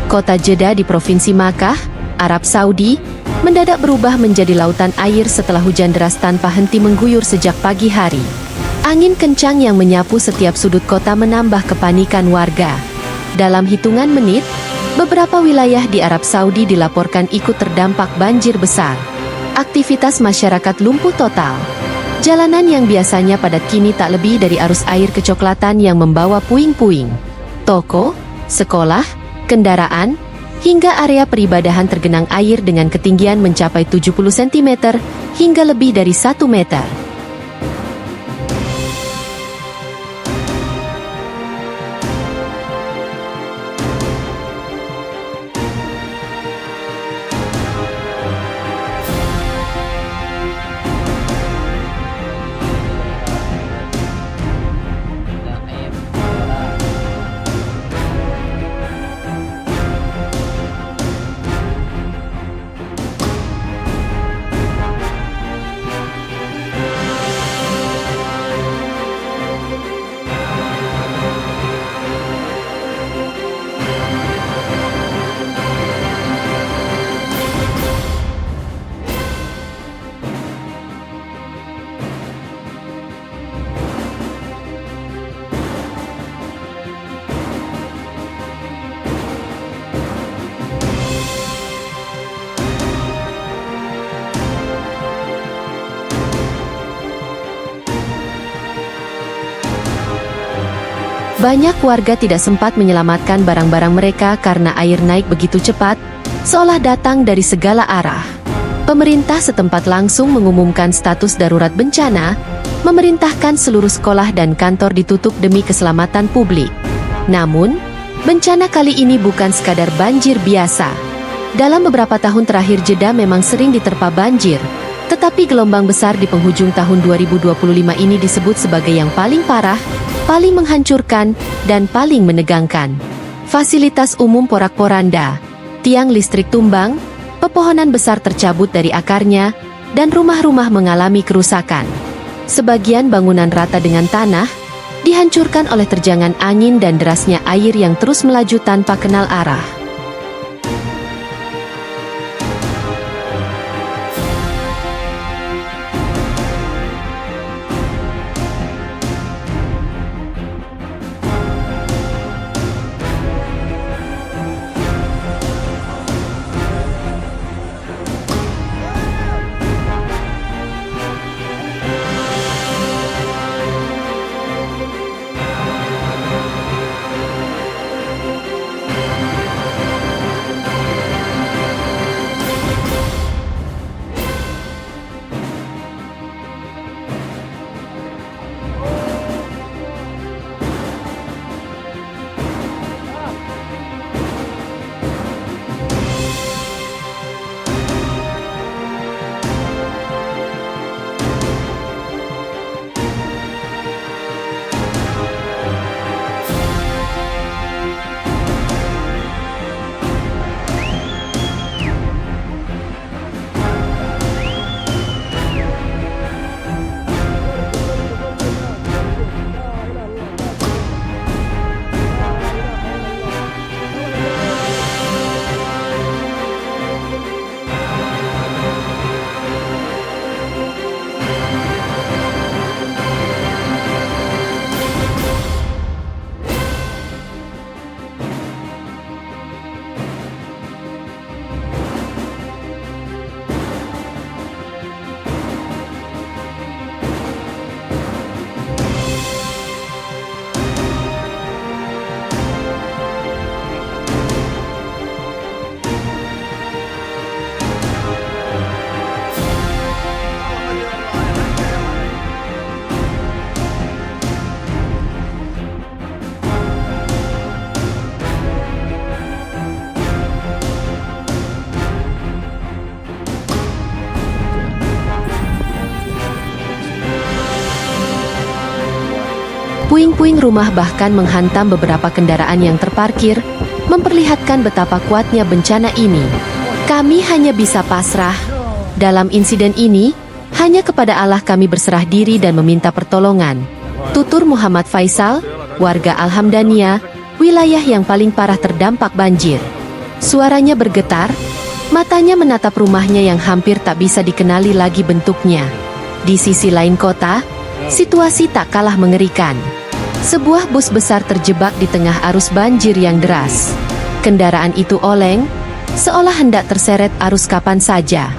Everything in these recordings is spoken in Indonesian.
Kota Jeddah di Provinsi Makkah, Arab Saudi, mendadak berubah menjadi lautan air setelah hujan deras tanpa henti mengguyur sejak pagi hari. Angin kencang yang menyapu setiap sudut kota menambah kepanikan warga. Dalam hitungan menit, beberapa wilayah di Arab Saudi dilaporkan ikut terdampak banjir besar. Aktivitas masyarakat lumpuh total. Jalanan yang biasanya padat kini tak lebih dari arus air kecoklatan yang membawa puing-puing. Toko, sekolah, kendaraan, hingga area peribadahan tergenang air dengan ketinggian mencapai 70 cm hingga lebih dari 1 meter. Banyak warga tidak sempat menyelamatkan barang-barang mereka karena air naik begitu cepat, seolah datang dari segala arah. Pemerintah setempat langsung mengumumkan status darurat bencana, memerintahkan seluruh sekolah dan kantor ditutup demi keselamatan publik. Namun, bencana kali ini bukan sekadar banjir biasa. Dalam beberapa tahun terakhir Jeddah memang sering diterpa banjir, tetapi gelombang besar di penghujung tahun 2025 ini disebut sebagai yang paling parah, paling menghancurkan, dan paling menegangkan. Fasilitas umum porak-poranda, tiang listrik tumbang, pepohonan besar tercabut dari akarnya, dan rumah-rumah mengalami kerusakan. Sebagian bangunan rata dengan tanah, dihancurkan oleh terjangan angin dan derasnya air yang terus melaju tanpa kenal arah. Puing-puing rumah bahkan menghantam beberapa kendaraan yang terparkir, memperlihatkan betapa kuatnya bencana ini. Kami hanya bisa pasrah. Dalam insiden ini, hanya kepada Allah kami berserah diri dan meminta pertolongan. Tutur Muhammad Faisal, warga Al-Hamdaniyah, wilayah yang paling parah terdampak banjir. Suaranya bergetar, matanya menatap rumahnya yang hampir tak bisa dikenali lagi bentuknya. Di sisi lain kota, situasi tak kalah mengerikan. Sebuah bus besar terjebak di tengah arus banjir yang deras. Kendaraan itu oleng, seolah hendak terseret arus kapan saja.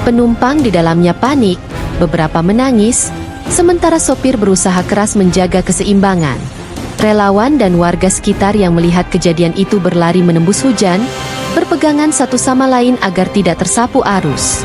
Penumpang di dalamnya panik, beberapa menangis, sementara sopir berusaha keras menjaga keseimbangan. Relawan dan warga sekitar yang melihat kejadian itu berlari menembus hujan, berpegangan satu sama lain agar tidak tersapu arus.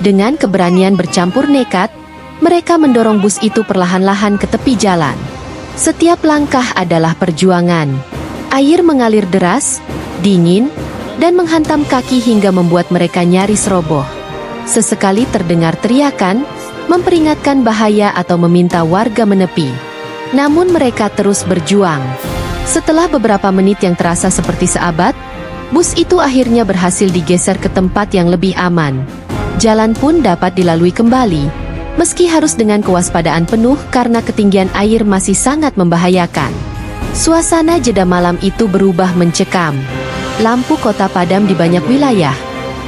Dengan keberanian bercampur nekat, mereka mendorong bus itu perlahan-lahan ke tepi jalan. Setiap langkah adalah perjuangan. Air mengalir deras, dingin, dan menghantam kaki hingga membuat mereka nyaris roboh. Sesekali terdengar teriakan, memperingatkan bahaya atau meminta warga menepi. Namun mereka terus berjuang. Setelah beberapa menit yang terasa seperti seabad, bus itu akhirnya berhasil digeser ke tempat yang lebih aman. Jalan pun dapat dilalui kembali, meski harus dengan kewaspadaan penuh karena ketinggian air masih sangat membahayakan. Suasana jeda malam itu berubah mencekam. Lampu kota padam di banyak wilayah,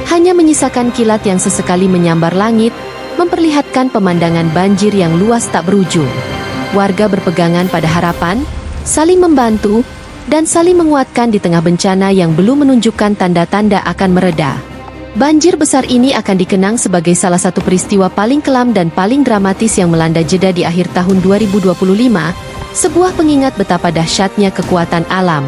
hanya menyisakan kilat yang sesekali menyambar langit, memperlihatkan pemandangan banjir yang luas tak berujung. Warga berpegangan pada harapan, saling membantu, dan saling menguatkan di tengah bencana yang belum menunjukkan tanda-tanda akan mereda. Banjir besar ini akan dikenang sebagai salah satu peristiwa paling kelam dan paling dramatis yang melanda Jeddah di akhir tahun 2025, sebuah pengingat betapa dahsyatnya kekuatan alam.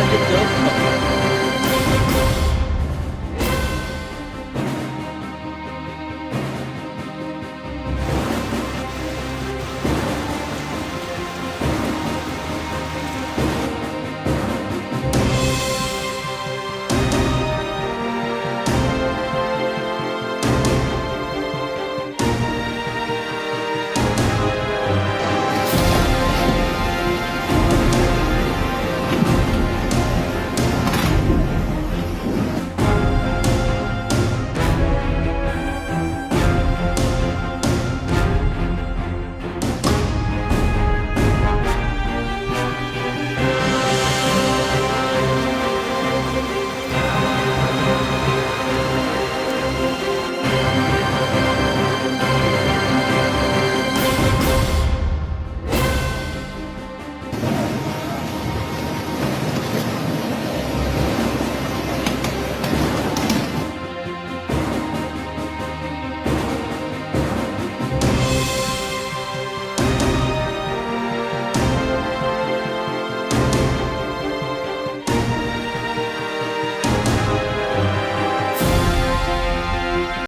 YouTube.